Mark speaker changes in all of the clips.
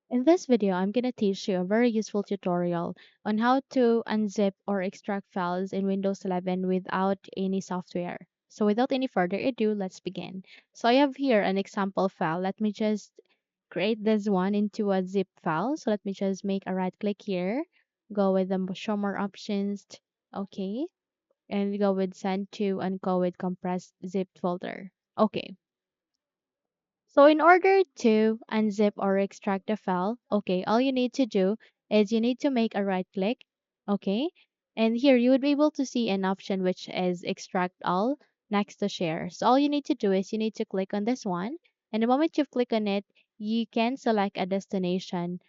Speaker 1: In this video, I'm going to teach you a very useful tutorial on how to unzip or extract files in Windows 11 without any software. So without any further ado, let's begin. So I have here an example file. Let me just create this one into a zip file. So let me just make a right click here, go with the show more options. Okay. And go with send to and go with compressed zip folder. Okay. So in order to unzip or extract the file, okay, all you need to do is you need to make a right click, okay? And here you would be able to see an option which is extract all next to share. So all you need to do is you need to click on this one. And the moment you click on it, you can select a destination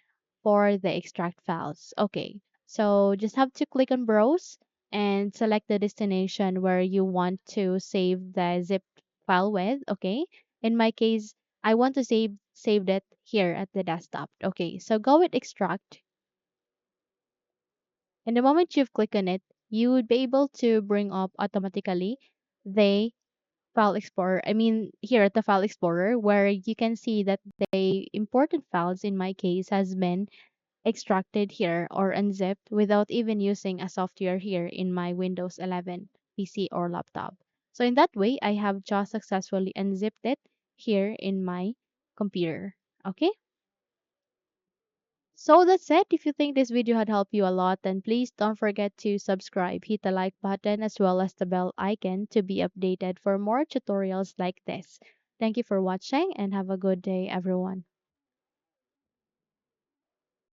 Speaker 1: for the extract files. Okay, so just have to click on browse and select the destination where you want to save the zip file with. Okay, in my case, I want to save it here at the desktop. Okay, so go with extract, and the moment you've clicked on it, you would be able to bring up automatically the file explorer. I mean, here at the file explorer, where you can see that the important files in my case has been extracted here or unzipped without even using a software here in my Windows 11 PC or laptop. So in that way, I have just successfully unzipped it here in my computer. Okay? So that's it. If you think this video had helped you a lot, then please don't forget to subscribe, hit the like button as well as the bell icon to be updated for more tutorials like this. Thank you for watching and have a good day, everyone.